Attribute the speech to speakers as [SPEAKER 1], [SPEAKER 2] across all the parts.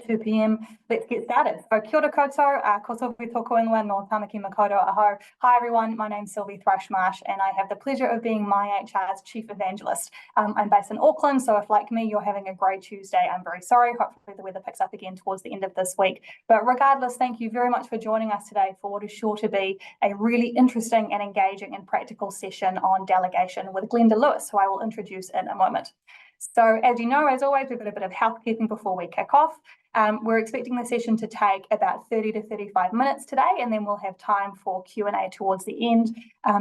[SPEAKER 1] 2 p.m. Let's get started. So kia ora koutou, ko Sylvie tōku ingoa no tamaki makaurau aho. Hi everyone, my name's Sylvie Thrush Marsh and I have the pleasure of being MyHR's Chief Evangelist. I'm based in Auckland, so if like me you're having a great Tuesday, I'm very sorry. Hopefully the weather picks up again towards the end of this week. But regardless, thank you very much for joining us today for what is sure to be a really interesting and engaging and practical session on delegation with Glenda Lewis, who I will introduce in a moment. So as you know, as always, we've got a bit of housekeeping before we kick off. We're expecting the session to take about 30 to 35 minutes today, and then we'll have time for Q&A towards the end.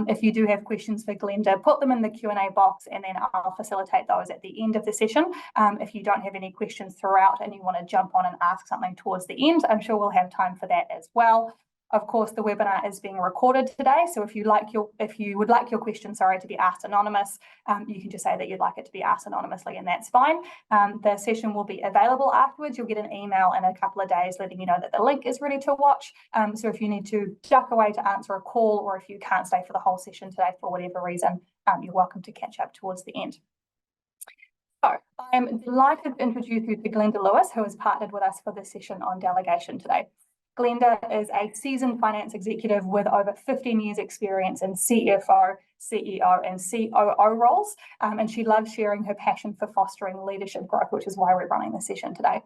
[SPEAKER 1] If you do have questions for Glenda, put them in the Q&A box and then I'll facilitate those at the end of the session. If you don't have any questions throughout and you want to jump on and ask something towards the end, I'm sure we'll have time for that as well. Of course, the webinar is being recorded today, so if you would like your question, to be asked anonymous, you can just say that you'd like it to be asked anonymously, and that's fine. The session will be available afterwards. You'll get an email in a couple of days letting you know that the link is ready to watch. So if you need to duck away to answer a call, or if you can't stay for the whole session today for whatever reason, you're welcome to catch up towards the end. So I am delighted to introduce you to Glenda Lewis, who has partnered with us for this session on delegation today. Glenda is a seasoned finance executive with over 15 years experience in CFO, CEO and COO roles, and she loves sharing her passion for fostering leadership growth, which is why we're running the session today.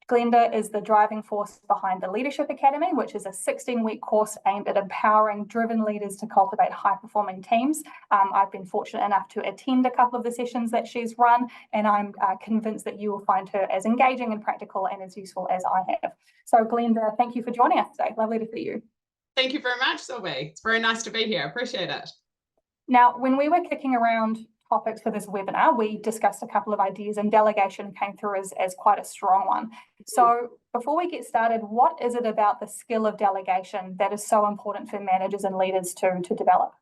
[SPEAKER 1] Glenda is the driving force behind the Leadership Academy, which is a 16-week course aimed at empowering driven leaders to cultivate high-performing teams. I've been fortunate enough to attend a couple of the sessions that she's run, and I'm convinced that you will find her as engaging and practical and as useful as I have. So Glenda, thank you for joining us today. Lovely to see you.
[SPEAKER 2] Thank you very much, Sylvie. It's very nice to be here. Appreciate it.
[SPEAKER 1] Now, when we were kicking around topics for this webinar, we discussed a couple of ideas and delegation came through as quite a strong one. So before we get started, what is it about the skill of delegation that is so important for managers and leaders to develop?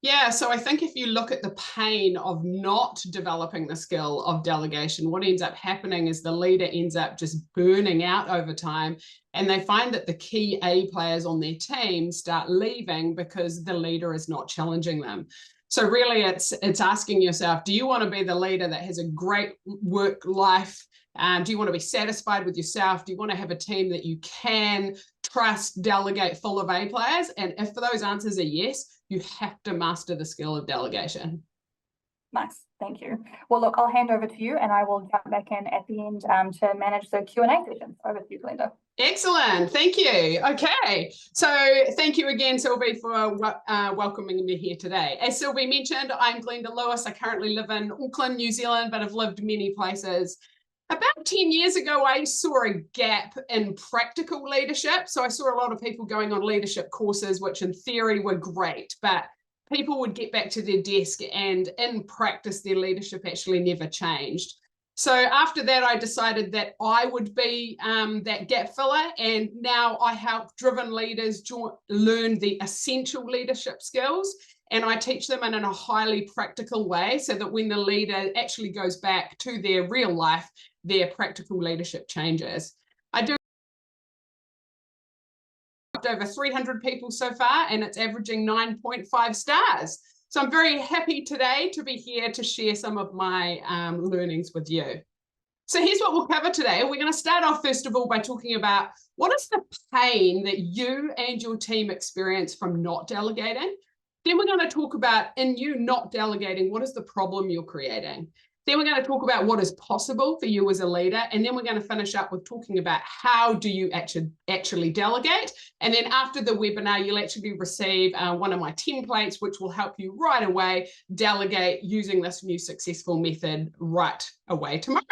[SPEAKER 2] Yeah, so I think if you look at the pain of not developing the skill of delegation, what ends up happening is the leader ends up just burning out over time, and they find that the key A players on their team start leaving because the leader is not challenging them. So really it's asking yourself, do you want to be the leader that has a great work life? Do you want to be satisfied with yourself? Do you want to have a team that you can trust, delegate, full of A players? And if those answers are yes, you have to master the skill of delegation.
[SPEAKER 1] Nice, thank you. Well, look, I'll hand over to you and I will jump back in at the end to manage the Q&A session. Over to you, Glenda.
[SPEAKER 2] Excellent, thank you. Okay, so thank you again, Sylvie, for welcoming me here today. As Sylvie mentioned, I'm Glenda Lewis. I currently live in Auckland, New Zealand, but I've lived many places. About 10 years ago, I saw a gap in practical leadership. So I saw a lot of people going on leadership courses, which in theory were great, but people would get back to their desk and in practice, their leadership actually never changed. So after that, I decided that I would be that gap filler. And now I help driven leaders learn the essential leadership skills. And I teach them in a highly practical way so that when the leader actually goes back to their real life, their practical leadership changes. I do over 300 people so far, and it's averaging 9.5 stars. So I'm very happy today to be here to share some of my learnings with you. So here's what we'll cover today. We're going to start off first of all by talking about what is the pain that you and your team experience from not delegating. Then we're going to talk about, in you not delegating, what is the problem you're creating? Then we're going to talk about what is possible for you as a leader. And then we're going to finish up with talking about how do you actually delegate. And then after the webinar, you'll actually receive one of my templates, which will help you right away delegate using this new successful method right away tomorrow.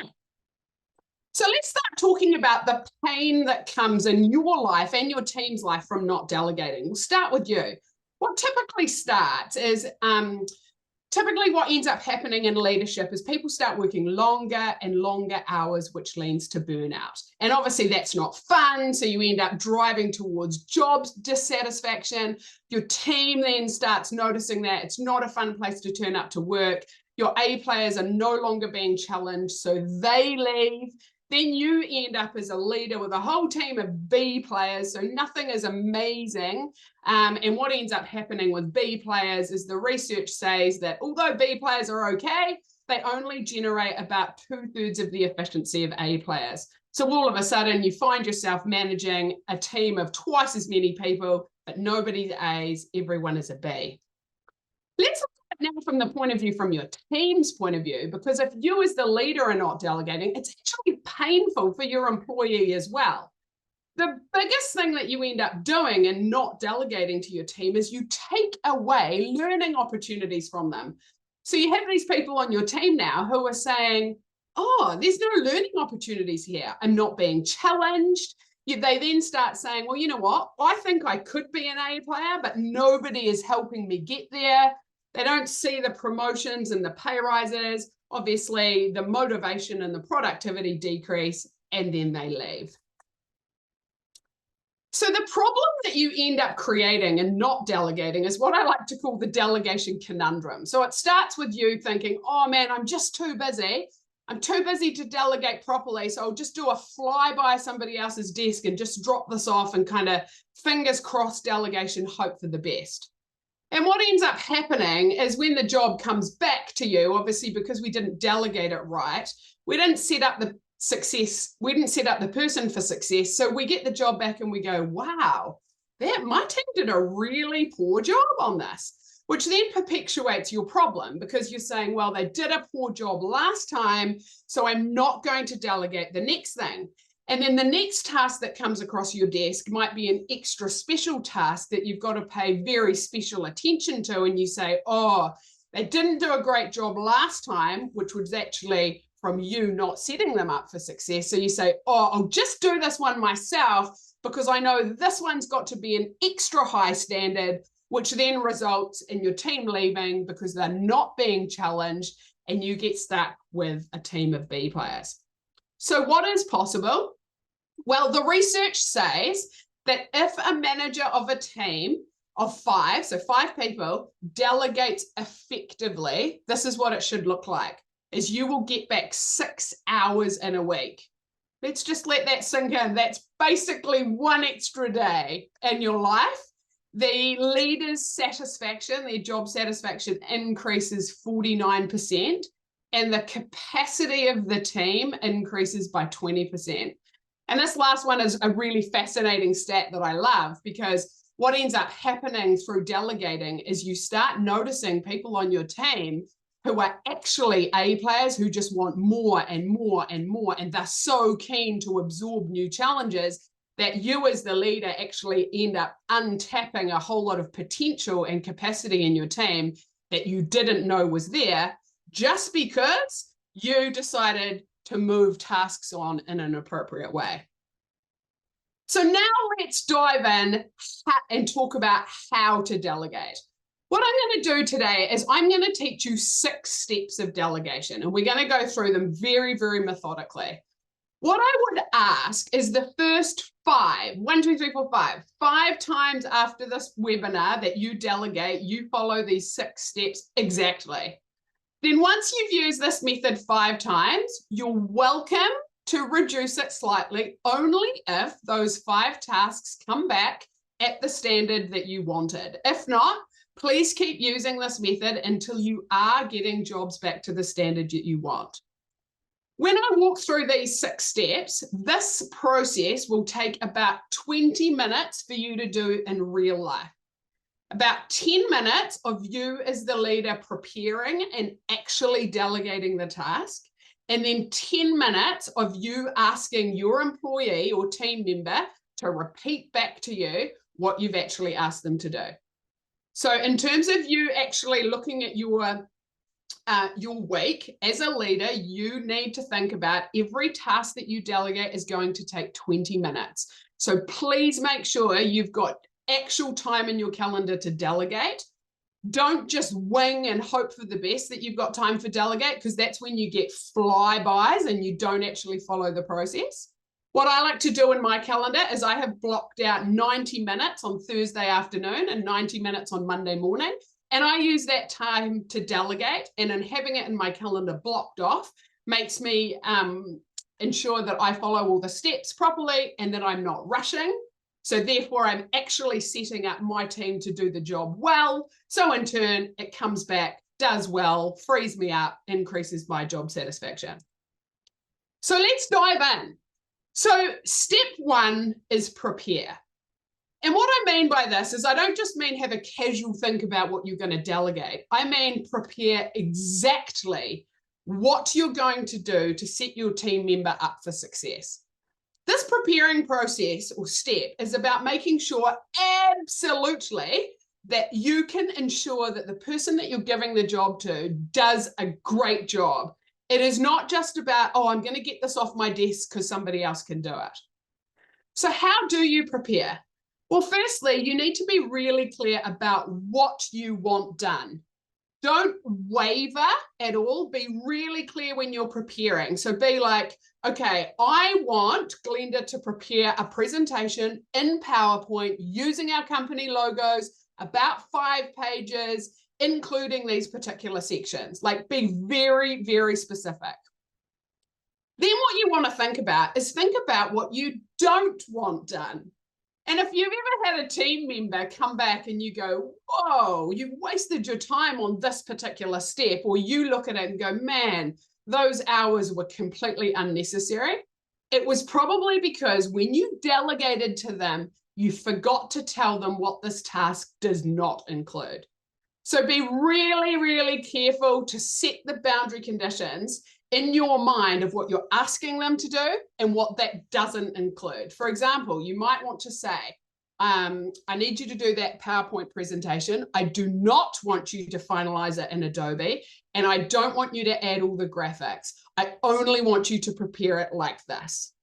[SPEAKER 2] So let's start talking about the pain that comes in your life and your team's life from not delegating. We'll start with you. What typically starts is typically what ends up happening in leadership is people start working longer and longer hours, which leads to burnout. And obviously that's not fun. So you end up driving towards job dissatisfaction. Your team then starts noticing that it's not a fun place to turn up to work. Your A players are no longer being challenged, so they leave. Then you end up as a leader with a whole team of B players, so nothing is amazing. And what ends up happening with B players is the research says that although B players are okay, they only generate about 2/3 of the efficiency of A players. So all of a sudden you find yourself managing a team of twice as many people, but nobody's A's, everyone is a B. Let's look at it now from the point of view, from your team's point of view, because if you as the leader are not delegating, it's actually painful for your employee as well. The biggest thing that you end up doing and not delegating to your team is you take away learning opportunities from them. So you have these people on your team now who are saying, oh, there's no learning opportunities here. I'm not being challenged. They then start saying, well, you know what? I think I could be an A player, but nobody is helping me get there. They don't see the promotions and the pay rises. Obviously, the motivation and the productivity decrease, and then they leave. So the problem that you end up creating and not delegating is what I like to call the delegation conundrum. So it starts with you thinking, oh man, I'm just too busy. I'm too busy to delegate properly, so I'll just do a flyby somebody else's desk and just drop this off and kind of fingers crossed delegation, hope for the best. And what ends up happening is when the job comes back to you, obviously because we didn't delegate it right, we didn't set up the person for success, so we get the job back and we go, wow, my team did a really poor job on this. Which then perpetuates your problem because you're saying, well, they did a poor job last time, so I'm not going to delegate the next thing. And then the next task that comes across your desk might be an extra special task that you've got to pay very special attention to. And you say, oh, they didn't do a great job last time, which was actually from you not setting them up for success. So you say, oh, I'll just do this one myself because I know this one's got to be an extra high standard, which then results in your team leaving because they're not being challenged and you get stuck with a team of B players. So what is possible? Well, the research says that if a manager of a team of 5, so 5 people, delegates effectively, this is what it should look like, is you will get back 6 hours in a week. Let's just let that sink in. That's basically 1 extra day in your life. The leader's satisfaction, their job satisfaction increases 49%, and the capacity of the team increases by 20%. And this last one is a really fascinating stat that I love because what ends up happening through delegating is you start noticing people on your team who are actually A players who just want more and more and more, and they're so keen to absorb new challenges that you as the leader actually end up untapping a whole lot of potential and capacity in your team that you didn't know was there just because you decided to move tasks on in an appropriate way. So now let's dive in and talk about how to delegate. What I'm going to do today is I'm going to teach you 6 steps of delegation, and we're going to go through them very, very methodically. What I would ask is the first 5, 1, 2, 3, 4, 5 times after this webinar that you delegate, you follow these 6 steps exactly. Then once you've used this method 5 times, you're welcome to reduce it slightly only if those 5 tasks come back at the standard that you wanted. If not, please keep using this method until you are getting jobs back to the standard that you want. When I walk through these 6 steps, this process will take about 20 minutes for you to do in real life. About 10 minutes of you as the leader preparing and actually delegating the task, and then 10 minutes of you asking your employee or team member to repeat back to you what you've actually asked them to do. So in terms of you actually looking at your week as a leader, you need to think about every task that you delegate is going to take 20 minutes. So please make sure you've got actual time in your calendar to delegate. Don't just wing and hope for the best that you've got time for delegate, because that's when you get flybys and you don't actually follow the process. What I like to do in my calendar is I have blocked out 90 minutes on Thursday afternoon and 90 minutes on Monday morning. And I use that time to delegate, and in having it in my calendar blocked off makes me ensure that I follow all the steps properly and that I'm not rushing. So therefore, I'm actually setting up my team to do the job well. So in turn, it comes back does well, frees me up, increases my job satisfaction. So let's dive in. So step one is prepare. And what I mean by this is I don't just mean have a casual think about what you're going to delegate. I mean prepare exactly what you're going to do to set your team member up for success. This preparing process or step is about making sure absolutely that you can ensure that the person that you're giving the job to does a great job. It is not just about, oh, I'm going to get this off my desk because somebody else can do it. So how do you prepare? Well, firstly, you need to be really clear about what you want done. Don't waver at all. Be really clear when you're preparing. So be like, okay, I want Glenda to prepare a presentation in PowerPoint using our company logos, about 5 pages, including these particular sections. Like, be very, very specific. Then what you want to think about what you don't want done. And if you've ever had a team member come back and you go, whoa, you've wasted your time on this particular step, or you look at it and go, man, those hours were completely unnecessary. It was probably because when you delegated to them, you forgot to tell them what this task does not include. So be really, really careful to set the boundary conditions in your mind of what you're asking them to do and what that doesn't include. For example, you might want to say, I need you to do that PowerPoint presentation. I do not want you to finalize it in Adobe, and I don't want you to add all the graphics. I only want you to prepare it like this.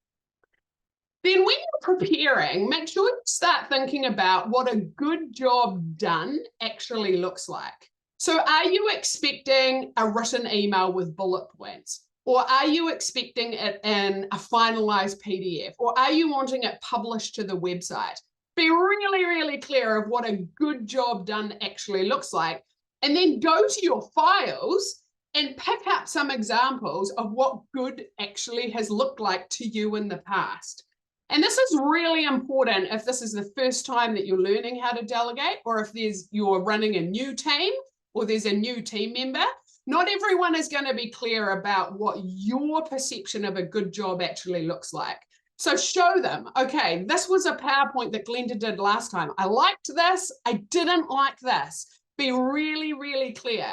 [SPEAKER 2] Then when you're preparing, make sure you start thinking about what a good job done actually looks like. So are you expecting a written email with bullet points? Or are you expecting it in a finalized PDF? Or are you wanting it published to the website? Be really, really clear of what a good job done actually looks like. And then go to your files and pick up some examples of what good actually has looked like to you in the past. And this is really important if this is the first time that you're learning how to delegate, or if you're running a new team, or there's a new team member. Not everyone is going to be clear about what your perception of a good job actually looks like. So show them, okay, this was a PowerPoint that Glenda did last time. I liked this. I didn't like this. Be really, really clear.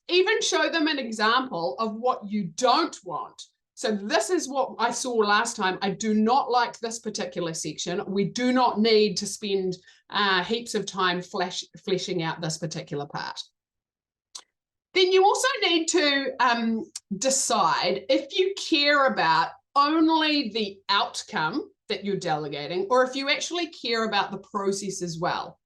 [SPEAKER 2] Even show them an example of what you don't want. So this is what I saw last time. I do not like this particular section. We do not need to spend heaps of time fleshing out this particular part. Then you also need to decide if you care about only the outcome that you're delegating, or if you actually care about the process as well.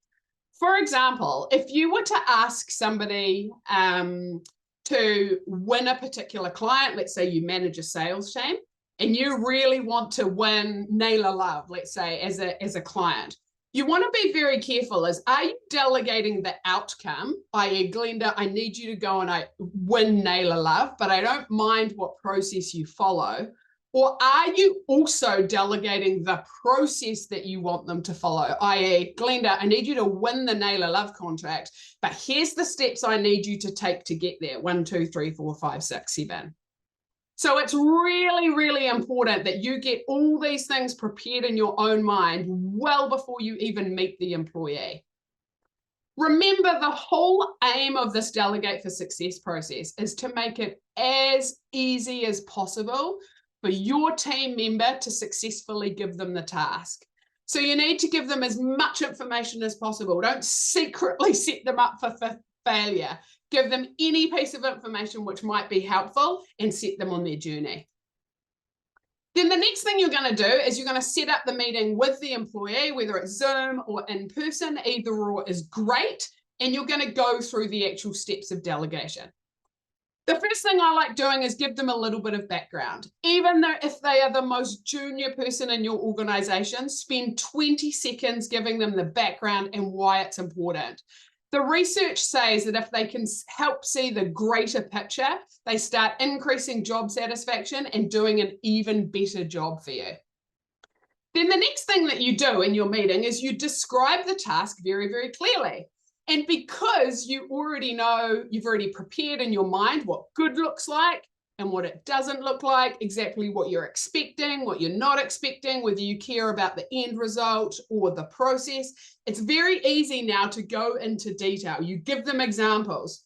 [SPEAKER 2] For example, if you were to ask somebody to win a particular client, let's say you manage a sales team, and you really want to win Naylor Love, let's say, as a client, you want to be very careful are you delegating the outcome, i.e. Glenda, I need you to go and I win Naylor Love, but I don't mind what process you follow. Or are you also delegating the process that you want them to follow, i.e. Glenda, I need you to win the Naylor Love contract, but here's the steps I need you to take to get there. 1, 2, 3, 4, 5, 6, 7. So it's really, really important that you get all these things prepared in your own mind well before you even meet the employee. Remember, the whole aim of this Delegate for Success process is to make it as easy as possible for your team member to successfully give them the task. So you need to give them as much information as possible. Don't secretly set them up for failure. Give them any piece of information which might be helpful and set them on their journey. Then the next thing you're going to do is you're going to set up the meeting with the employee, whether it's Zoom or in person, either or is great. And you're going to go through the actual steps of delegation. The first thing I like doing is give them a little bit of background. Even though if they are the most junior person in your organization, spend 20 seconds giving them the background and why it's important. The research says that if they can help see the greater picture, they start increasing job satisfaction and doing an even better job for you. Then the next thing that you do in your meeting is you describe the task very, very clearly. And because you already know, you've already prepared in your mind what good looks like and what it doesn't look like, exactly what you're expecting, what you're not expecting, whether you care about the end result or the process, it's very easy now to go into detail. You give them examples.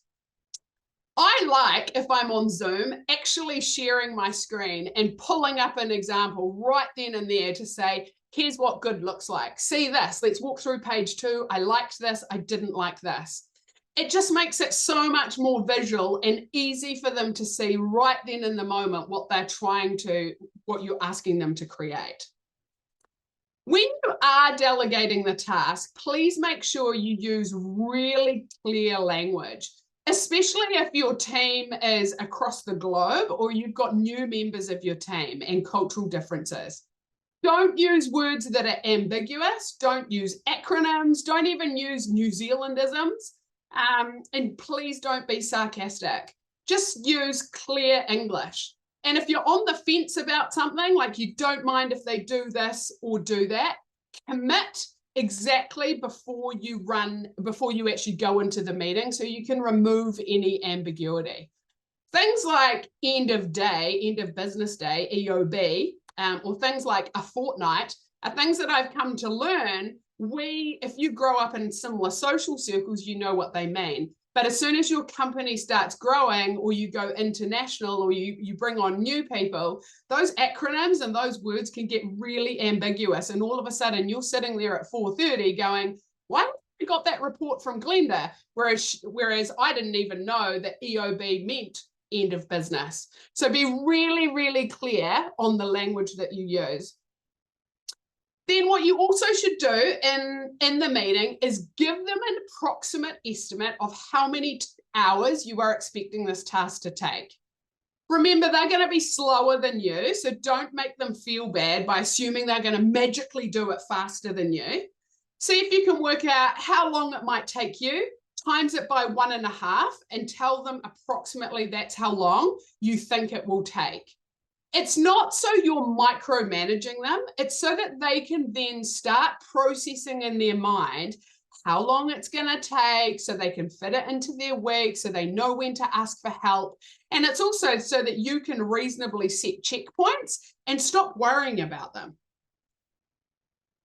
[SPEAKER 2] I like, if I'm on Zoom, actually sharing my screen and pulling up an example right then and there to say, here's what good looks like. See this, let's walk through page 2. I liked this, I didn't like this. It just makes it so much more visual and easy for them to see right then in the moment what what you're asking them to create. When you are delegating the task, please make sure you use really clear language, especially if your team is across the globe or you've got new members of your team and cultural differences. Don't use words that are ambiguous. Don't use acronyms. Don't even use New Zealandisms. And please don't be sarcastic. Just use clear English. And if you're on the fence about something, like you don't mind if they do this or do that, commit exactly before you actually go into the meeting so you can remove any ambiguity. Things like end of day, end of business day, EOB, or things like a fortnight are things that I've come to learn. If you grow up in similar social circles, you know what they mean. But as soon as your company starts growing or you go international or you bring on new people, those acronyms and those words can get really ambiguous. And all of a sudden you're sitting there at 4:30 going, why have you got that report from Glenda? Whereas I didn't even know that EOB meant end of business. So be really, really clear on the language that you use. Then what you also should do in the meeting is give them an approximate estimate of how many hours you are expecting this task to take. Remember, they're going to be slower than you, so don't make them feel bad by assuming they're going to magically do it faster than you. See if you can work out how long it might take you, times it by 1.5, and tell them approximately that's how long you think it will take. It's not so you're micromanaging them. It's so that they can then start processing in their mind how long it's going to take so they can fit it into their week, so they know when to ask for help. And it's also so that you can reasonably set checkpoints and stop worrying about them.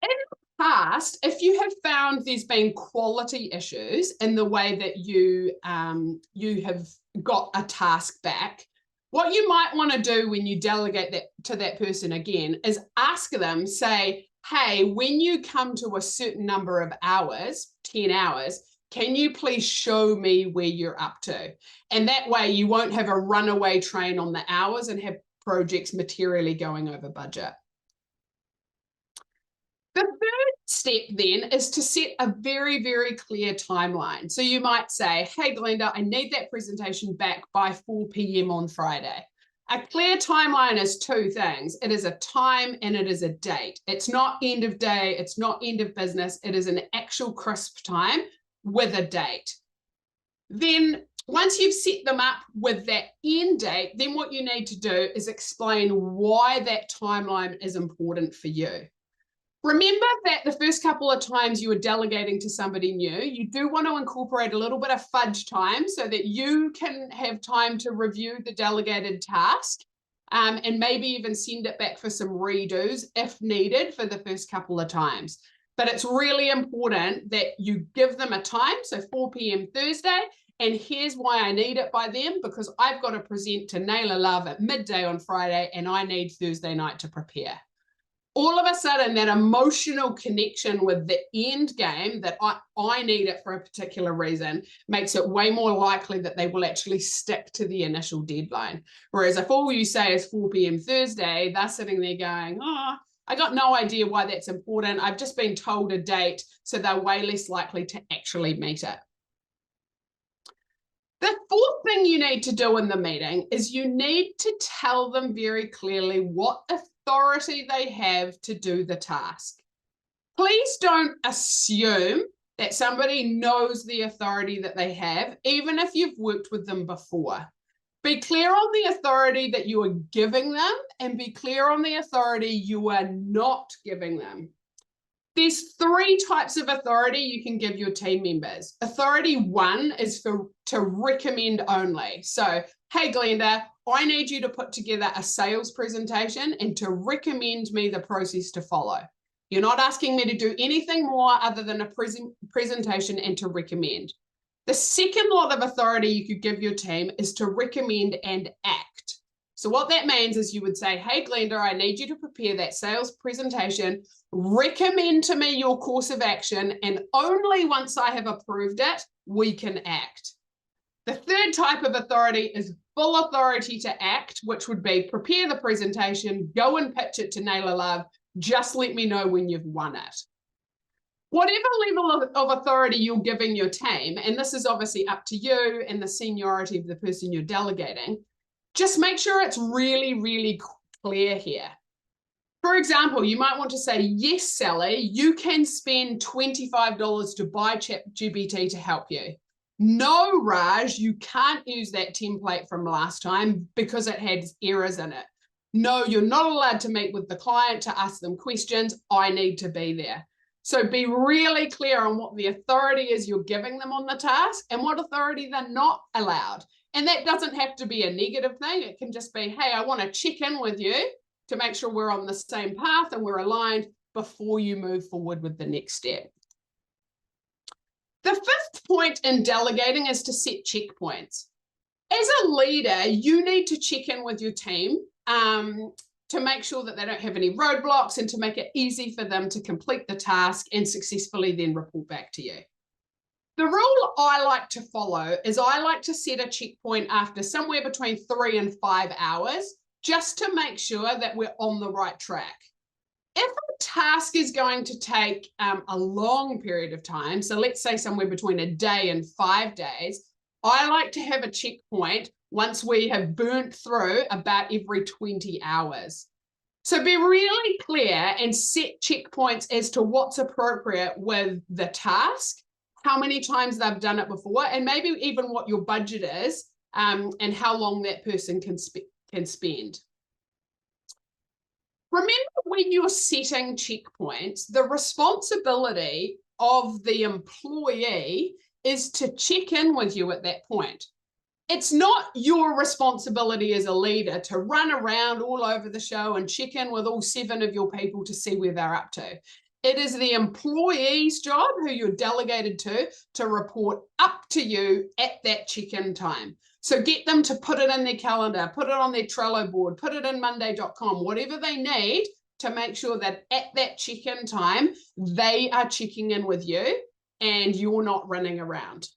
[SPEAKER 2] In the past, if you have found there's been quality issues in the way that you have got a task back, what you might want to do when you delegate that to that person again is ask them, say, hey, when you come to a certain number of hours, 10 hours, can you please show me where you're up to? And that way you won't have a runaway train on the hours and have projects materially going over budget. The third step then is to set a very, very clear timeline. So you might say, hey, Glenda, I need that presentation back by 4 p.m. on Friday. A clear timeline is two things. It is a time and it is a date. It's not end of day. It's not end of business. It is an actual crisp time with a date. Then once you've set them up with that end date, then what you need to do is explain why that timeline is important for you. Remember that the first couple of times you were delegating to somebody new, you do want to incorporate a little bit of fudge time so that you can have time to review the delegated task and maybe even send it back for some redos if needed for the first couple of times. But it's really important that you give them a time, so 4 p.m. Thursday, and here's why I need it by then, because I've got to present to Naylor Love at midday on Friday and I need Thursday night to prepare. All of a sudden, that emotional connection with the end game, that I need it for a particular reason, makes it way more likely that they will actually stick to the initial deadline. Whereas if all you say is 4 p.m. Thursday, they're sitting there going, oh, I got no idea why that's important. I've just been told a date, so they're way less likely to actually meet it. The fourth thing you need to do in the meeting is you need to tell them very clearly what authority they have to do the task. Please don't assume that somebody knows the authority that they have, even if you've worked with them before. Be clear on the authority that you are giving them and be clear on the authority you are not giving them. There's three types of authority you can give your team members. Authority one is to recommend only. So, hey, Glenda, I need you to put together a sales presentation and to recommend me the process to follow. You're not asking me to do anything more other than a presentation and to recommend. The second lot of authority you could give your team is to recommend and act. So what that means is you would say, hey, Glenda, I need you to prepare that sales presentation, recommend to me your course of action, and only once I have approved it, we can act. The third type of authority is full authority to act, which would be prepare the presentation, go and pitch it to Naylor Love, just let me know when you've won it. Whatever level of authority you're giving your team, and this is obviously up to you and the seniority of the person you're delegating, just make sure it's really, really clear here. For example, you might want to say, yes, Sally, you can spend $25 to buy ChatGPT to help you. No, Raj, you can't use that template from last time because it has errors in it. No, you're not allowed to meet with the client to ask them questions. I need to be there. So be really clear on what the authority is you're giving them on the task and what authority they're not allowed. And that doesn't have to be a negative thing. It can just be, hey, I want to check in with you to make sure we're on the same path and we're aligned before you move forward with the next step. The fifth point in delegating is to set checkpoints. As a leader, you need to check in with your team to make sure that they don't have any roadblocks and to make it easy for them to complete the task and successfully then report back to you. The rule I like to follow is I like to set a checkpoint after somewhere between 3 and 5 hours, just to make sure that we're on the right track. If a task is going to take a long period of time, so let's say somewhere between a day and 5 days, I like to have a checkpoint once we have burnt through about every 20 hours. So be really clear and set checkpoints as to what's appropriate with the task, how many times they've done it before, and maybe even what your budget is and how long that person can spend. Remember, when you're setting checkpoints, the responsibility of the employee is to check in with you at that point. It's not your responsibility as a leader to run around all over the show and check in with all 7 of your people to see where they're up to. It is the employee's job, who you're delegated to report up to you at that check-in time. So get them to put it in their calendar, put it on their Trello board, put it in monday.com, whatever they need to make sure that at that check-in time, they are checking in with you and you're not running around.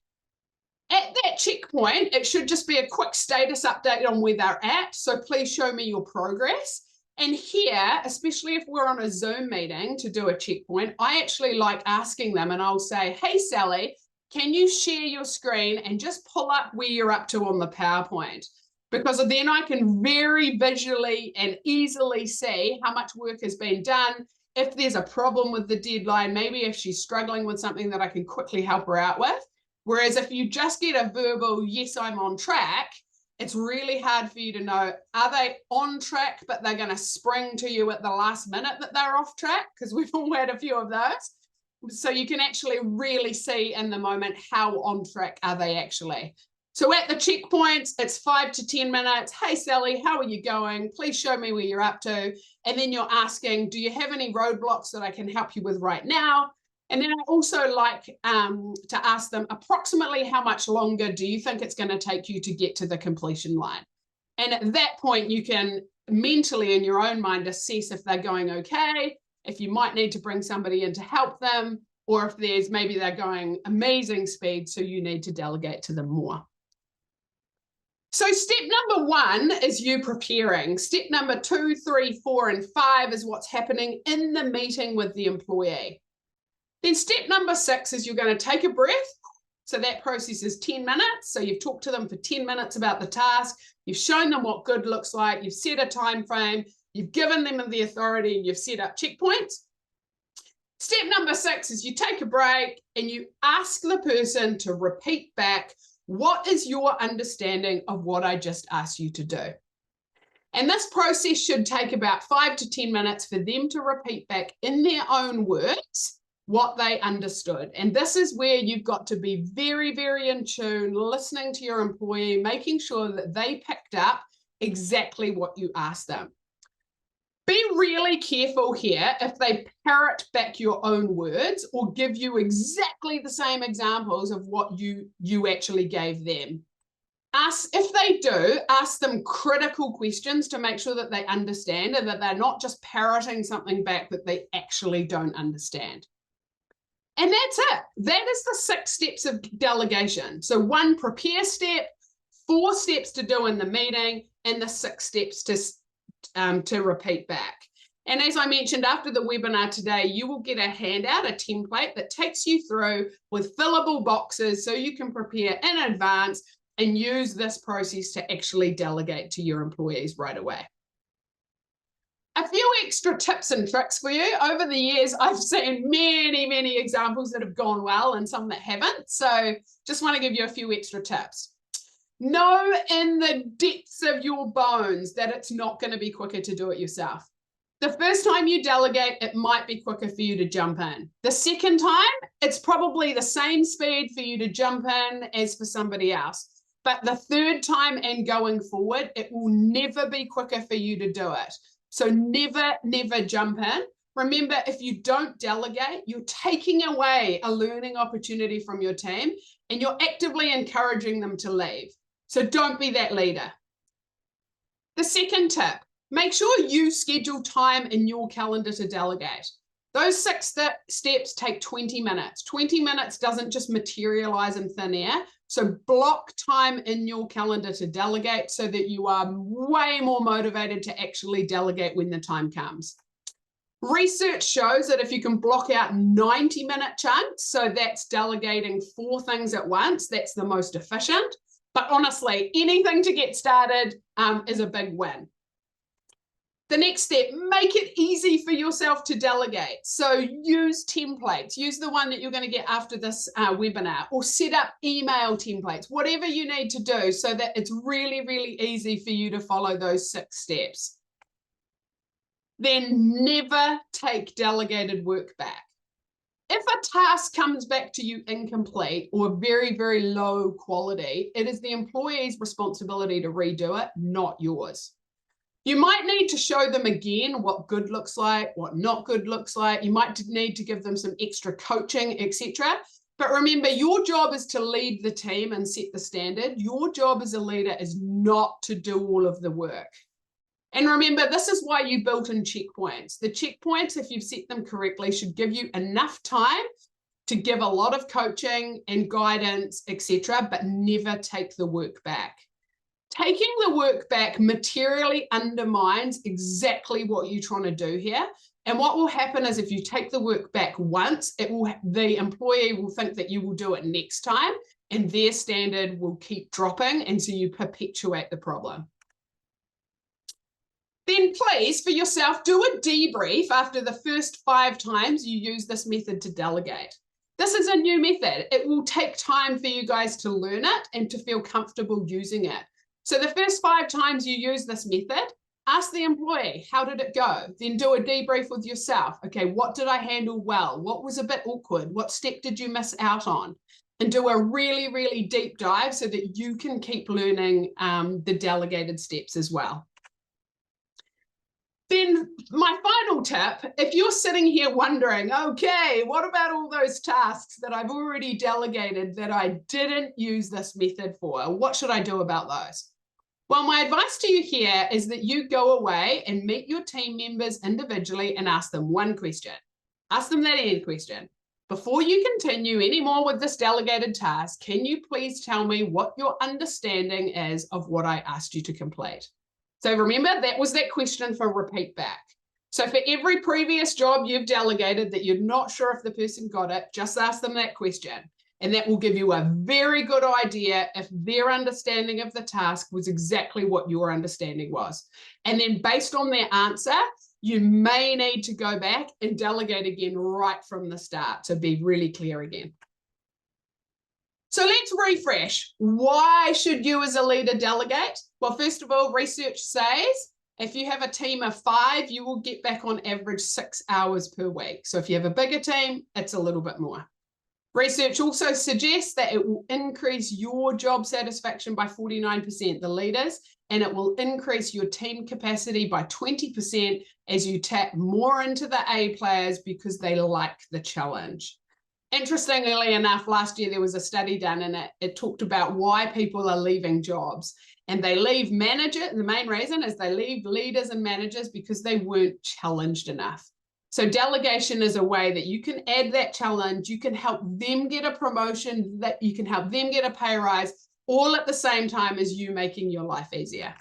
[SPEAKER 2] At that checkpoint, it should just be a quick status update on where they're at. So please show me your progress. And here, especially if we're on a Zoom meeting to do a checkpoint, I actually like asking them, and I'll say, hey, Sally, can you share your screen and just pull up where you're up to on the PowerPoint? Because then I can very visually and easily see how much work has been done. If there's a problem with the deadline, maybe if she's struggling with something that I can quickly help her out with. Whereas if you just get a verbal, yes, I'm on track, it's really hard for you to know, are they on track, but they're going to spring to you at the last minute that they're off track? Because we've all had a few of those. So you can actually really see in the moment how on track are they actually. So at the checkpoints, it's 5 to 10 minutes. Hey, Sally, how are you going? Please show me where you're up to. And then you're asking, do you have any roadblocks that I can help you with right now? And then I also like to ask them approximately how much longer do you think it's going to take you to get to the completion line? And at that point, you can mentally in your own mind assess if they're going okay, if you might need to bring somebody in to help them, or if there's maybe they're going amazing speed, so you need to delegate to them more. So step number 1 is you preparing. Step number 2, 3, 4, and 5 is what's happening in the meeting with the employee. Then step number 6 is you're going to take a breath. So that process is 10 minutes. So you've talked to them for 10 minutes about the task. You've shown them what good looks like. You've set a time frame. You've given them the authority and you've set up checkpoints. Step number 6 is you take a break and you ask the person to repeat back, what is your understanding of what I just asked you to do? And this process should take about 5 to 10 minutes for them to repeat back in their own words what they understood. And this is where you've got to be very, very in tune, listening to your employee, making sure that they picked up exactly what you asked them. Be really careful here if they parrot back your own words or give you exactly the same examples of what you actually gave them. If they do, ask them critical questions to make sure that they understand and that they're not just parroting something back that they actually don't understand. And that's it. That is the 6 steps of delegation. So 1 prepare step, 4 steps to do in the meeting, and the 6 steps to repeat back. And as I mentioned, after the webinar today, you will get a handout, a template that takes you through with fillable boxes so you can prepare in advance and use this process to actually delegate to your employees right away. A few extra tips and tricks for you. Over the years, I've seen many, many examples that have gone well and some that haven't. So just want to give you a few extra tips. Know in the depths of your bones that it's not going to be quicker to do it yourself. The first time you delegate, it might be quicker for you to jump in. The second time, it's probably the same speed for you to jump in as for somebody else. But the third time and going forward, it will never be quicker for you to do it. So never, never jump in. Remember, if you don't delegate, you're taking away a learning opportunity from your team and you're actively encouraging them to leave. So don't be that leader. The second tip, make sure you schedule time in your calendar to delegate. Those 6 steps take 20 minutes. 20 minutes doesn't just materialize in thin air. So block time in your calendar to delegate so that you are way more motivated to actually delegate when the time comes. Research shows that if you can block out 90-minute chunks, so that's delegating 4 things at once, that's the most efficient. But honestly, anything to get started is a big win. The next step, make it easy for yourself to delegate. So use templates, use the one that you're going to get after this webinar, or set up email templates, whatever you need to do so that it's really, really easy for you to follow those 6 steps. Then never take delegated work back. If a task comes back to you incomplete or very, very low quality, it is the employee's responsibility to redo it, not yours. You might need to show them again what good looks like, what not good looks like. You might need to give them some extra coaching, etc. But remember, your job is to lead the team and set the standard. Your job as a leader is not to do all of the work. And remember, this is why you built in checkpoints. The checkpoints, if you've set them correctly, should give you enough time to give a lot of coaching and guidance, etc., but never take the work back. Taking the work back materially undermines exactly what you're trying to do here. And what will happen is if you take the work back once, the employee will think that you will do it next time, and their standard will keep dropping, and so you perpetuate the problem. Then please, for yourself, do a debrief after the first 5 times you use this method to delegate. This is a new method. It will take time for you guys to learn it and to feel comfortable using it. So the first 5 times you use this method, ask the employee, how did it go? Then do a debrief with yourself. Okay, what did I handle well? What was a bit awkward? What step did you miss out on? And do a really, really deep dive so that you can keep learning the delegated steps as well. Then my final tip, if you're sitting here wondering, okay, what about all those tasks that I've already delegated that I didn't use this method for? What should I do about those? Well, my advice to you here is that you go away and meet your team members individually and ask them one question. Ask them that end question. Before you continue any more with this delegated task, can you please tell me what your understanding is of what I asked you to complete? So remember, that was that question for repeat back. So for every previous job you've delegated that you're not sure if the person got it, just ask them that question. And that will give you a very good idea if their understanding of the task was exactly what your understanding was. And then based on their answer, you may need to go back and delegate again right from the start to be really clear again. So let's refresh. Why should you as a leader delegate? Well, first of all, research says If you have a team of 5, you will get back on average 6 hours per week. So if you have a bigger team, it's a little bit more. Research also suggests that it will increase your job satisfaction by 49%, the leaders, and it will increase your team capacity by 20% as you tap more into the A players because they like the challenge. Interestingly enough, last year there was a study done and it talked about why people are leaving jobs. And they leave the main reason is they leave leaders and managers because they weren't challenged enough. So delegation is a way that you can add that challenge, you can help them get a promotion, that you can help them get a pay rise, all at the same time as you making your life easier.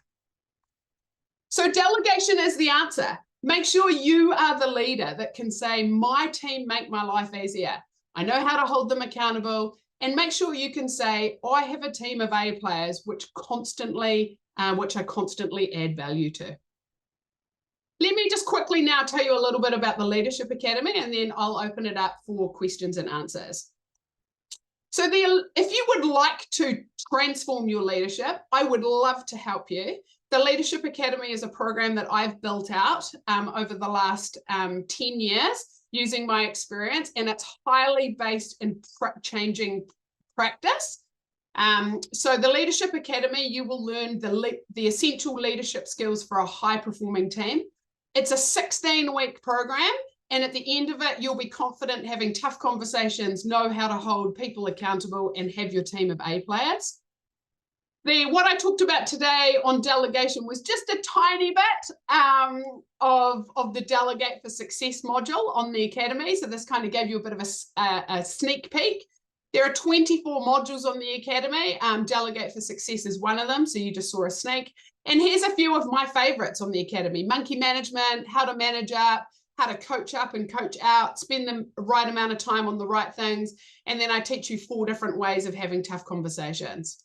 [SPEAKER 2] So delegation is the answer. Make sure you are the leader that can say, my team make my life easier. I know how to hold them accountable, and make sure you can say, I have a team of A players which I constantly add value to. Let me just quickly now tell you a little bit about the Leadership Academy, and then I'll open it up for questions and answers. So if you would like to transform your leadership, I would love to help you. The Leadership Academy is a program that I've built out over the last 10 years using my experience, and it's highly based in changing practice. So the Leadership Academy, you will learn the essential leadership skills for a high-performing team. It's a 16-week program, and at the end of it, you'll be confident having tough conversations, know how to hold people accountable, and have your team of A players. What I talked about today on delegation was just a tiny bit of the Delegate for Success module on the Academy. So this kind of gave you a bit of a sneak peek. There are 24 modules on the Academy. Delegate for Success is one of them, so you just saw a sneak. And here's a few of my favorites on the Academy: monkey management, how to manage up, how to coach up and coach out, spend the right amount of time on the right things. And then I teach you 4 different ways of having tough conversations.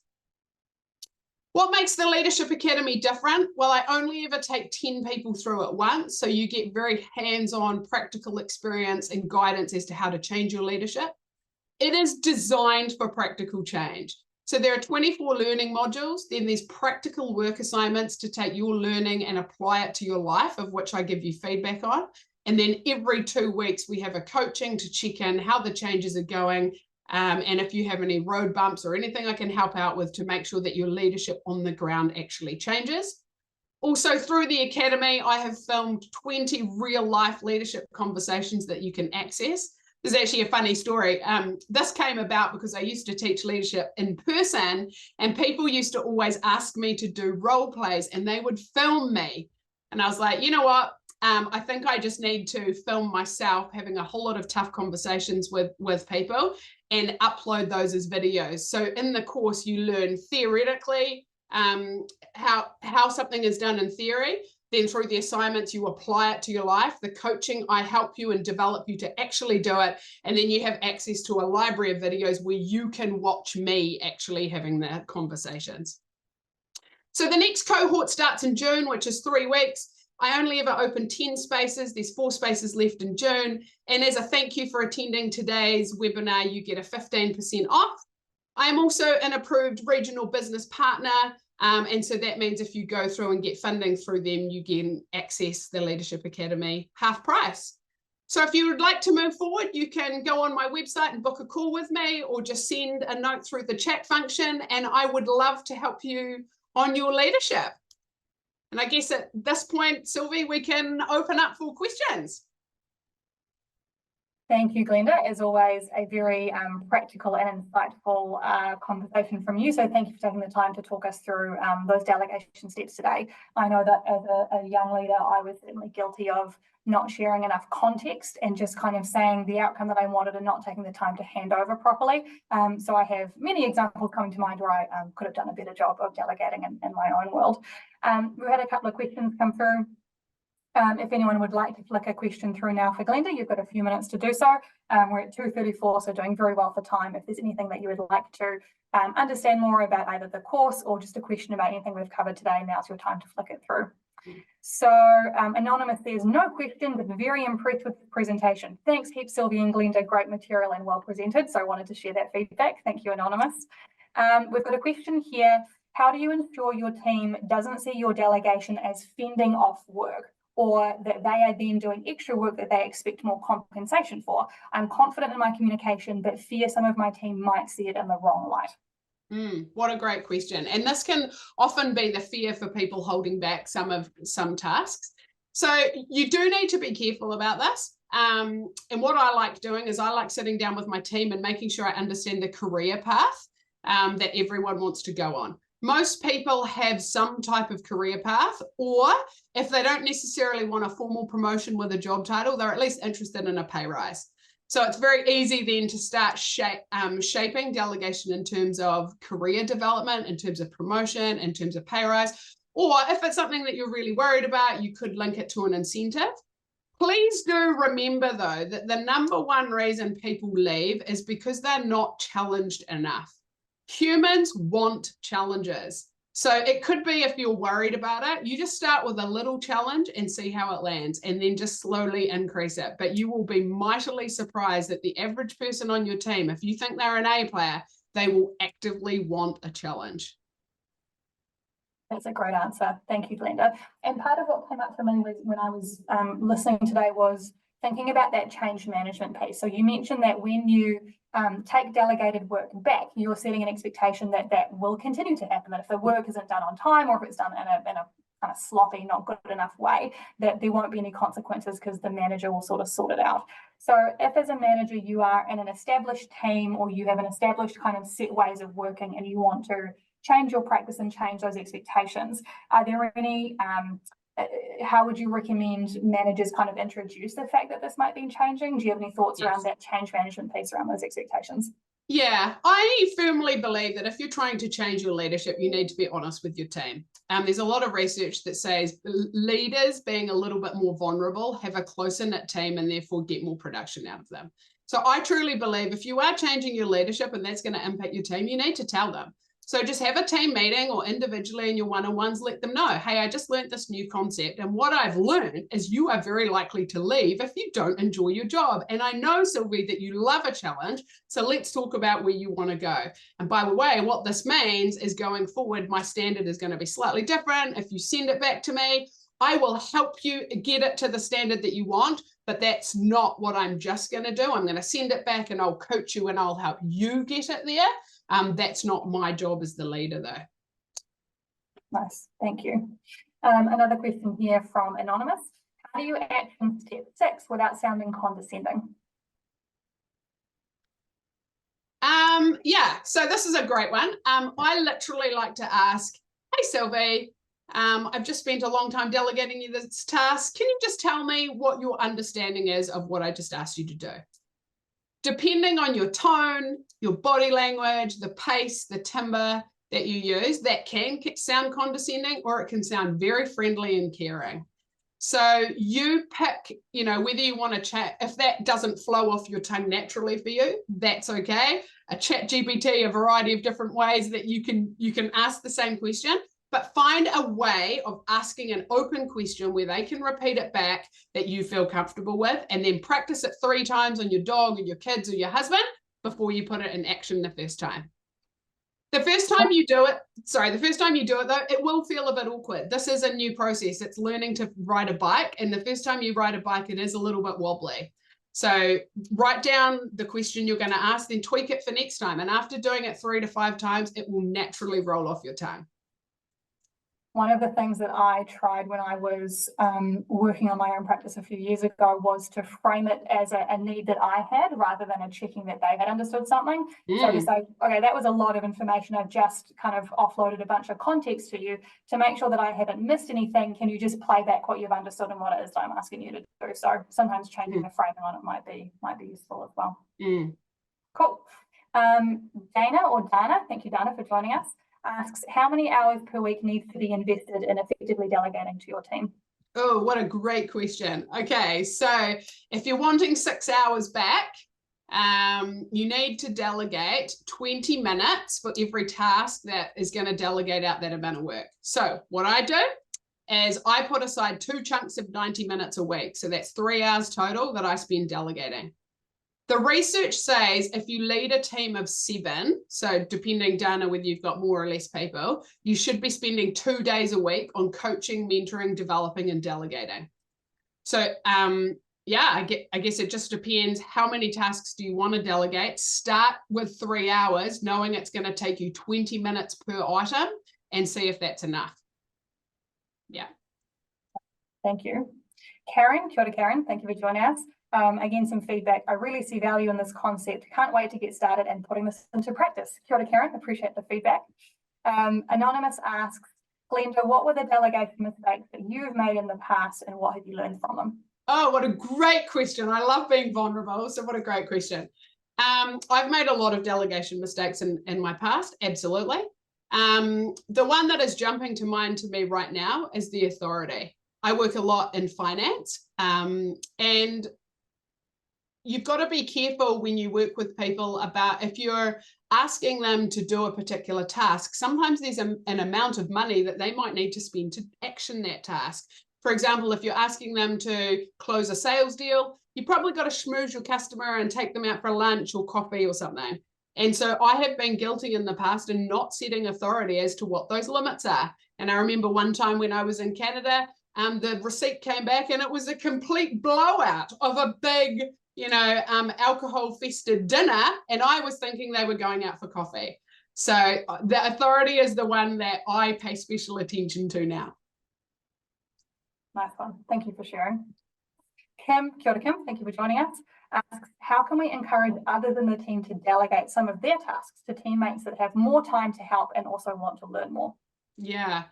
[SPEAKER 2] What makes the Leadership Academy different? Well, I only ever take 10 people through it once, so you get very hands-on practical experience and guidance as to how to change your leadership. It is designed for practical change. So there are 24 learning modules, then there's practical work assignments to take your learning and apply it to your life, of which I give you feedback on. And then every 2 weeks, we have a coaching to check in how the changes are going, and if you have any road bumps or anything I can help out with to make sure that your leadership on the ground actually changes. Also, through the Academy, I have filmed 20 real-life leadership conversations that you can access. There's actually a funny story. This came about because I used to teach leadership in person, and people used to always ask me to do role plays, and they would film me. And I was like, you know what? I think I just need to film myself having a whole lot of tough conversations with people and upload those as videos. So in the course, you learn theoretically how something is done in theory. Then through the assignments, you apply it to your life. The coaching, I help you and develop you to actually do it. And then you have access to a library of videos where you can watch me actually having the conversations. So the next cohort starts in June, which is 3 weeks. I only ever open 10 spaces. There's 4 spaces left in June. And as a thank you for attending today's webinar, you get a 15% off. I'm also an approved regional business partner. And so that means if you go through and get funding through them, you can access the Leadership Academy half price. So if you would like to move forward, you can go on my website and book a call with me, or just send a note through the chat function. And I would love to help you on your leadership. And I guess at this point, Sylvie, we can open up for questions.
[SPEAKER 1] Thank you, Glenda. As always, a very practical and insightful conversation from you. So thank you for taking the time to talk us through those delegation steps today. I know that as a young leader, I was certainly guilty of not sharing enough context and just kind of saying the outcome that I wanted and not taking the time to hand over properly. So I have many examples coming to mind where I could have done a better job of delegating in my own world. We've had a couple of questions come through. If anyone would like to flick a question through now for Glenda, you've got a few minutes to do so. We're at 2:34, so doing very well for time. If there's anything that you would like to understand more about either the course or just a question about anything we've covered today, now's your time to flick it through. So Anonymous says, no question, but very impressed with the presentation. Thanks heaps, Sylvie and Glenda, great material and well presented. So I wanted to share that feedback. Thank you, Anonymous. We've got a question here. How do you ensure your team doesn't see your delegation as fending off work, or that they are then doing extra work that they expect more compensation for? I'm confident in my communication, but fear some of my team might see it in the wrong light.
[SPEAKER 2] What a great question. And this can often be the fear for people holding back some tasks. So you do need to be careful about this. And what I like doing is I like sitting down with my team and making sure I understand the career path that everyone wants to go on. Most people have some type of career path, or if they don't necessarily want a formal promotion with a job title, they're at least interested in a pay rise. So it's very easy then to start shaping delegation in terms of career development, in terms of promotion, in terms of pay rise. Or if it's something that you're really worried about, you could link it to an incentive. Please do remember, though, that the number one reason people leave is because they're not challenged enough. Humans want challenges. So it could be, if you're worried about it, you just start with a little challenge and see how it lands, and then just slowly increase it. But you will be mightily surprised that the average person on your team, if you think they're an A player, they will actively want a challenge.
[SPEAKER 1] That's a great answer. Thank you, Glenda. And part of what came up for me when I was listening today was thinking about that change management piece. So you mentioned that when you take delegated work back, you're setting an expectation that that will continue to happen, that if the work isn't done on time, or if it's done in a kind of sloppy, not good enough way, that there won't be any consequences because the manager will sort of sort it out. So if as a manager you are in an established team, or you have an established kind of set ways of working, and you want to change your practice and change those expectations, are there any how would you recommend managers kind of introduce the fact that this might be changing? Do you have any thoughts around that change management piece around those expectations?
[SPEAKER 2] Yeah, I firmly believe that if you're trying to change your leadership, you need to be honest with your team. There's a lot of research that says leaders being a little bit more vulnerable have a closer knit team and therefore get more production out of them. So I truly believe if you are changing your leadership and that's going to impact your team, you need to tell them. So just have a team meeting, or individually in your one-on-ones, let them know, hey, I just learned this new concept. And what I've learned is you are very likely to leave if you don't enjoy your job. And I know, Sylvie, that you love a challenge. So let's talk about where you want to go. And by the way, what this means is going forward, my standard is going to be slightly different. If you send it back to me, I will help you get it to the standard that you want, but that's not what I'm just going to do. I'm going to send it back and I'll coach you and I'll help you get it there. That's not my job as the leader, though.
[SPEAKER 1] Nice, thank you. Another question here from Anonymous. How do you action step 6 without sounding condescending?
[SPEAKER 2] Yeah, so this is a great one. I literally like to ask, hey, Sylvie, I've just spent a long time delegating you this task. Can you just tell me what your understanding is of what I just asked you to do? Depending on your tone, your body language, the pace, the timbre that you use, that can sound condescending, or it can sound very friendly and caring. So you pick, whether you want to chat. If that doesn't flow off your tongue naturally for you, that's okay. A chat GPT, a variety of different ways that you can ask the same question. But find a way of asking an open question where they can repeat it back that you feel comfortable with, and then practice it 3 times on your dog or your kids or your husband before you put it in action the first time. The first time you do it, though, it will feel a bit awkward. This is a new process. It's learning to ride a bike, and the first time you ride a bike, it is a little bit wobbly. So write down the question you're going to ask, then tweak it for next time. And after doing it 3 to 5 times, it will naturally roll off your tongue.
[SPEAKER 1] One of the things that I tried when I was working on my own practice a few years ago was to frame it as a need that I had, rather than a checking that they had understood something. So to say, okay, that was a lot of information. I've just kind of offloaded a bunch of context to you to make sure that I haven't missed anything. Can you just play back what you've understood and what it is that I'm asking you to do? So sometimes changing the framing on it might be useful as well. Cool. Dana or Dana, thank you, Dana, for joining us, asks, how many hours per week needs to be invested in effectively delegating to your team?
[SPEAKER 2] Oh, what a great question. Okay, so if you're wanting 6 hours back, you need to delegate 20 minutes for every task that is going to delegate out that amount of work. So what I do is I put aside 2 chunks of 90 minutes a week. So that's 3 hours total that I spend delegating. The research says if you lead a team of 7, so depending, Dana, whether you've got more or less people, you should be spending 2 days a week on coaching, mentoring, developing, and delegating. So yeah, I guess it just depends how many tasks do you want to delegate. Start with 3 hours, knowing it's going to take you 20 minutes per item, and see if that's enough. Yeah.
[SPEAKER 1] Thank you. Karen, kia ora Karen, thank you for joining us. Again, some feedback. I really see value in this concept. Can't wait to get started and putting this into practice. Kia ora Karen, appreciate the feedback. Anonymous asks, Glenda, what were the delegation mistakes that you've made in the past and what have you learned from them? Oh,
[SPEAKER 2] what a great question. I love being vulnerable, so what a great question. I've made a lot of delegation mistakes in my past, absolutely. The one that is jumping to mind to me right now is the authority. I work a lot in finance, and you've got to be careful when you work with people about if you're asking them to do a particular task, sometimes there's an amount of money that they might need to spend to action that task. For example, if you're asking them to close a sales deal, you probably got to schmooze your customer and take them out for lunch or coffee or something. And so I have been guilty in the past in not setting authority as to what those limits are. And I remember one time when I was in Canada, the receipt came back and it was a complete blowout of a big, alcohol-fested dinner. And I was thinking they were going out for coffee. So the authority is the one that I pay special attention to now.
[SPEAKER 1] Nice one. Thank you for sharing. Kim, kia ora Kim, thank you for joining us. Asks, how can we encourage others in the team to delegate some of their tasks to teammates that have more time to help and also want to learn more?
[SPEAKER 2] Yeah.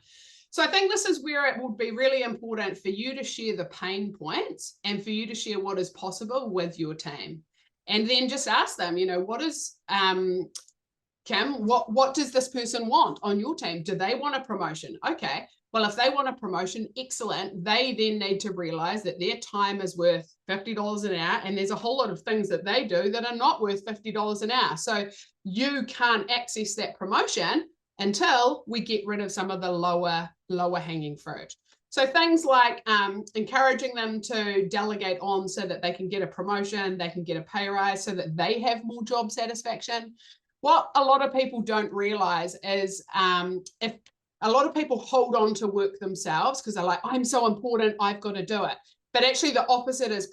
[SPEAKER 2] So I think this is where it would be really important for you to share the pain points and for you to share what is possible with your team. And then just ask them, what is, Kim, what does this person want on your team? Do they want a promotion? Okay. Well, if they want a promotion, excellent. They then need to realize that their time is worth $50 an hour, and there's a whole lot of things that they do that are not worth $50 an hour. So you can't access that promotion until we get rid of some of the lower hanging fruit. So things like encouraging them to delegate on so that they can get a promotion, they can get a pay rise so that they have more job satisfaction. What a lot of people don't realize is if a lot of people hold on to work themselves because they're like, I'm so important, I've got to do it. But actually the opposite is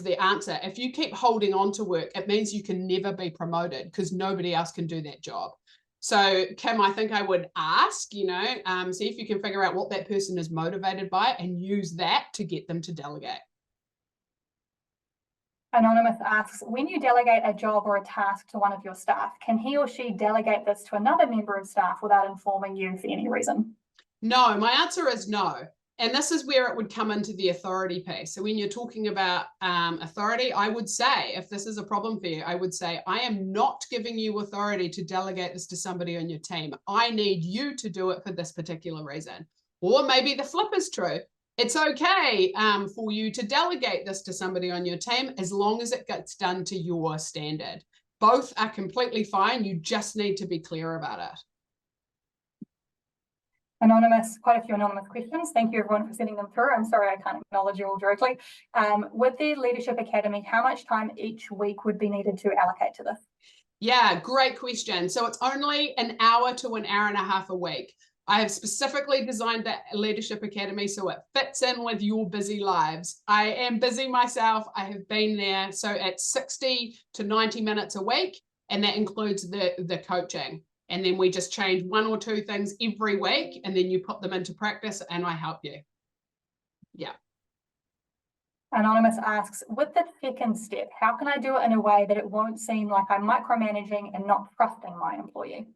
[SPEAKER 2] the answer. If you keep holding on to work, it means you can never be promoted because nobody else can do that job. So Kim, I think I would ask, see if you can figure out what that person is motivated by and use that to get them to delegate.
[SPEAKER 1] Anonymous asks, when you delegate a job or a task to one of your staff, can he or she delegate this to another member of staff without informing you for any reason?
[SPEAKER 2] No, my answer is no. And this is where it would come into the authority piece. So when you're talking about authority, I would say, if this is a problem for you, I would say, I am not giving you authority to delegate this to somebody on your team. I need you to do it for this particular reason. Or maybe the flip is true. It's okay for you to delegate this to somebody on your team as long as it gets done to your standard. Both are completely fine. You just need to be clear about it.
[SPEAKER 1] Anonymous, quite a few anonymous questions. Thank you everyone for sending them through. I'm sorry I can't acknowledge you all directly. With the Leadership Academy, how much time each week would be needed to allocate to this?
[SPEAKER 2] Yeah, great question. So it's only an hour to an hour and a half a week. I have specifically designed that Leadership Academy so it fits in with your busy lives. I am busy myself. I have been there. So it's 60 to 90 minutes a week, and that includes the coaching. And then we just change 1 or 2 things every week, and then you put them into practice and I help you. Yeah.
[SPEAKER 1] Anonymous asks, with the second step, how can I do it in a way that it won't seem like I'm micromanaging and not trusting my employee?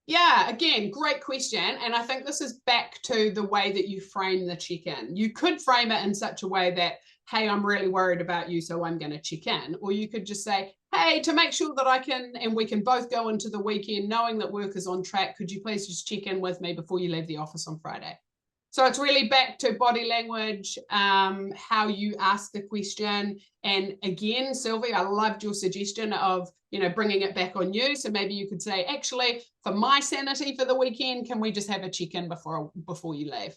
[SPEAKER 2] Yeah, again, great question. And I think this is back to the way that you frame the check-in. You could frame it in such a way that, hey, I'm really worried about you, so I'm going to check in. Or you could just say, hey, to make sure that I can, and we can both go into the weekend knowing that work is on track, could you please just check in with me before you leave the office on Friday? So it's really back to body language, how you ask the question. And again, Sylvie, I loved your suggestion of, bringing it back on you. So maybe you could say, actually, for my sanity for the weekend, can we just have a check-in before you leave?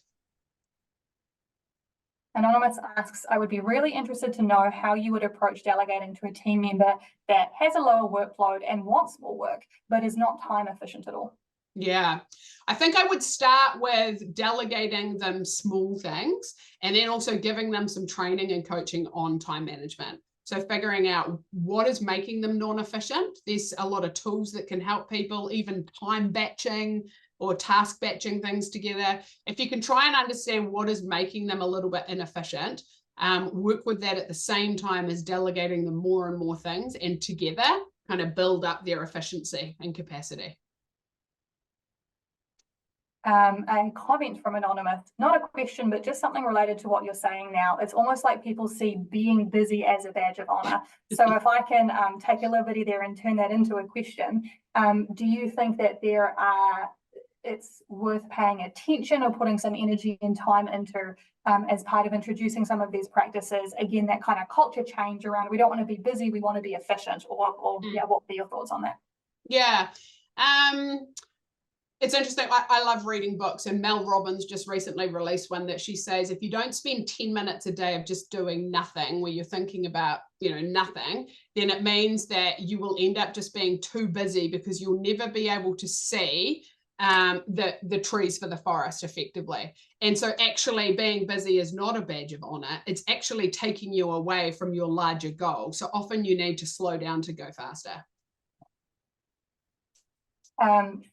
[SPEAKER 1] Anonymous asks, I would be really interested to know how you would approach delegating to a team member that has a lower workload and wants more work, but is not time efficient at all.
[SPEAKER 2] Yeah, I think I would start with delegating them small things and then also giving them some training and coaching on time management. So figuring out what is making them non-efficient. There's a lot of tools that can help people, even time batching or task batching things together. If you can try and understand what is making them a little bit inefficient, work with that at the same time as delegating them more and more things, and together kind of build up their efficiency and capacity.
[SPEAKER 1] A comment from Anonymous, not a question, but just something related to what you're saying now. It's almost like people see being busy as a badge of honor. So if I can take a liberty there and turn that into a question, do you think that it's worth paying attention or putting some energy and time into as part of introducing some of these practices? Again, that kind of culture change around, we don't want to be busy, we want to be efficient, or yeah, what would be your thoughts on that?
[SPEAKER 2] Yeah. It's interesting. I love reading books, and Mel Robbins just recently released one that she says, if you don't spend 10 minutes a day of just doing nothing, where you're thinking about, nothing, then it means that you will end up just being too busy, because you'll never be able to see the trees for the forest effectively. And so actually being busy is not a badge of honor. It's actually taking you away from your larger goal. So often you need to slow down to go faster.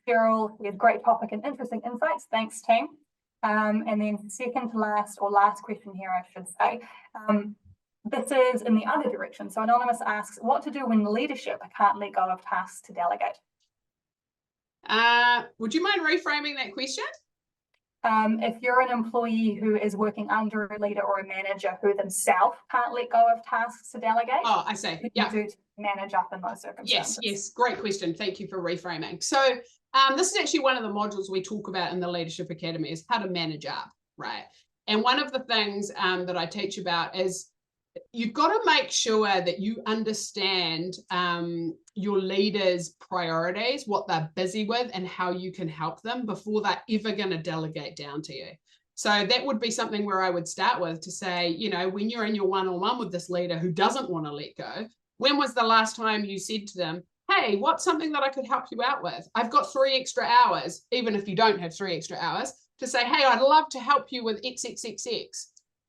[SPEAKER 1] Cheryl, we have great topic and interesting insights. Thanks, team. And then second to last, or last question here, I should say. This is in the other direction. So Anonymous asks, what to do when leadership can't let go of tasks to delegate?
[SPEAKER 2] Would you mind reframing that question?
[SPEAKER 1] If you're an employee who is working under a leader or a manager who themselves can't let go of tasks to delegate,
[SPEAKER 2] oh, I see.
[SPEAKER 1] Yeah, do to manage up in those circumstances.
[SPEAKER 2] Yes, great question. Thank you for reframing. So this is actually one of the modules we talk about in the Leadership Academy, is how to manage up, right? And one of the things that I teach about is you've got to make sure that you understand your leaders' priorities, what they're busy with, and how you can help them before they're ever going to delegate down to you. So that would be something where I would start with to say, when you're in your one-on-one with this leader who doesn't want to let go, when was the last time you said to them, hey, what's something that I could help you out with? I've got 3 extra hours, even if you don't have 3 extra hours, to say, hey, I'd love to help you with XXXX.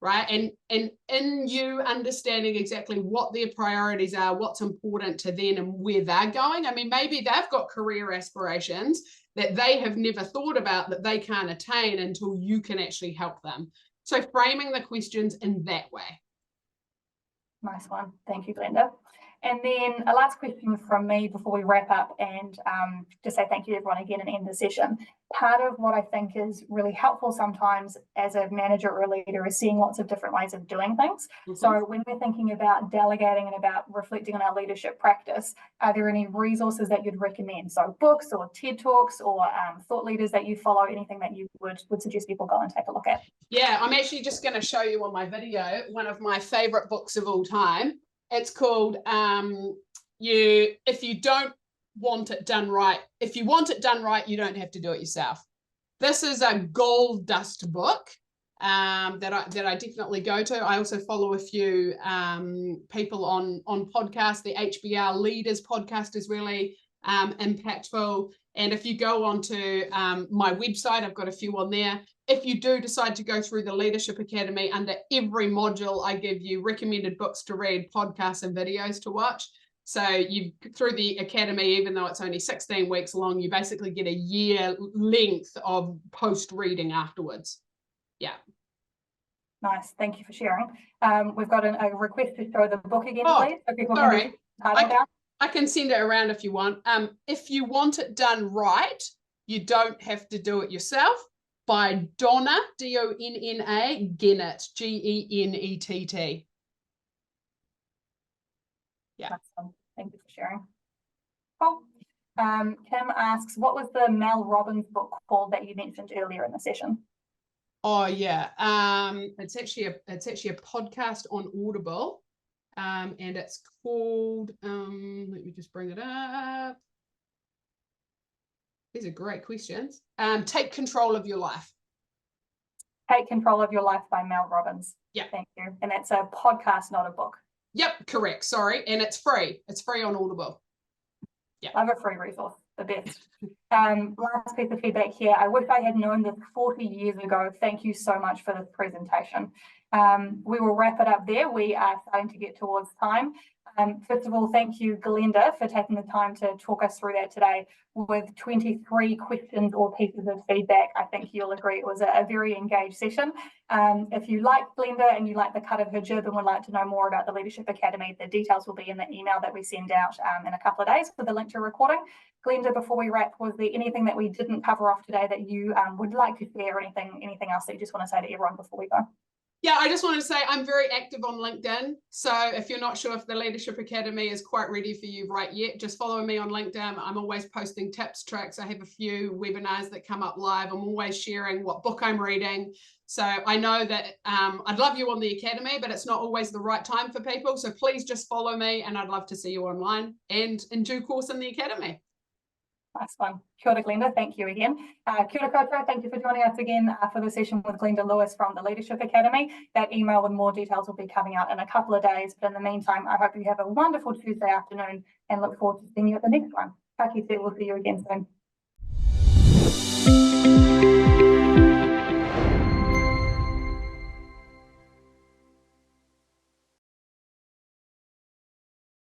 [SPEAKER 2] Right. And in you understanding exactly what their priorities are, what's important to them, and where they're going. I mean, maybe they've got career aspirations that they have never thought about, that they can't attain until you can actually help them. So framing the questions in that way.
[SPEAKER 1] Nice one. Thank you, Glenda. And then a last question from me before we wrap up, and just say thank you to everyone again and end the session. Part of what I think is really helpful sometimes as a manager or a leader is seeing lots of different ways of doing things. Mm-hmm. So when we're thinking about delegating and about reflecting on our leadership practice, are there any resources that you'd recommend? So books or TED Talks or thought leaders that you follow, anything that you would suggest people go and take a look at? Yeah,
[SPEAKER 2] I'm actually just going to show you on my video one of my favorite books of all time. It's called If You Don't Want It Done Right. If you want it done right, you don't have to do it yourself. This is a gold dust book that I definitely go to. I also follow a few people on podcasts. The HBR Leaders podcast is really impactful. And if you go onto my website, I've got a few on there. If you do decide to go through the Leadership Academy, under every module, I give you recommended books to read, podcasts, and videos to watch. So you, through the Academy, even though it's only 16 weeks long, you basically get a year length of post-reading afterwards. Yeah.
[SPEAKER 1] Nice. Thank you for sharing. We've got a request to show the book again, please. So people
[SPEAKER 2] sorry. I can send it around if you want. If You Want It Done Right, You Don't Have to Do It Yourself, by Donna, D-O-N-N-A, Gennett, G-E-N-E-T-T. Yeah.
[SPEAKER 1] Awesome. Thank you for sharing. Cool. Kim asks, what was the Mel Robbins book called that you mentioned earlier in the session?
[SPEAKER 2] Oh yeah, it's actually a podcast on Audible, and it's called. Let me just bring it up. These are great questions. Take Control of Your Life.
[SPEAKER 1] Take Control of Your Life by Mel Robbins.
[SPEAKER 2] Yeah.
[SPEAKER 1] Thank you. And that's a podcast, not a book.
[SPEAKER 2] Yep, correct. Sorry. And it's free. It's free on Audible. Yeah.
[SPEAKER 1] Love a free resource, the best. Last piece of feedback here. I wish I had known this 40 years ago. Thank you so much for this presentation. We will wrap it up there. We are starting to get towards time. First of all, thank you, Glenda, for taking the time to talk us through that today with 23 questions or pieces of feedback. I think you'll agree it was a very engaged session. If you like Glenda and you like the cut of her jib and would like to know more about the Leadership Academy, the details will be in the email that we send out in a couple of days with the link to recording. Glenda, before we wrap, was there anything that we didn't cover off today that you would like to share, or anything else that you just want to say to everyone before we go?
[SPEAKER 2] Yeah, I just want to say I'm very active on LinkedIn. So if you're not sure if the Leadership Academy is quite ready for you right yet, just follow me on LinkedIn. I'm always posting tips, tricks. I have a few webinars that come up live. I'm always sharing what book I'm reading. So I know that I'd love you on the Academy, but it's not always the right time for people. So please just follow me, and I'd love to see you online and in due course in the Academy.
[SPEAKER 1] Nice one. Kia ora, Glenda. Thank you again. Kia ora koutou. Thank you for joining us again for the session with Glenda Lewis from the Leadership Academy. That email with more details will be coming out in a couple of days. But in the meantime, I hope you have a wonderful Tuesday afternoon and look forward to seeing you at the next one. Ka kite, we'll see you again soon.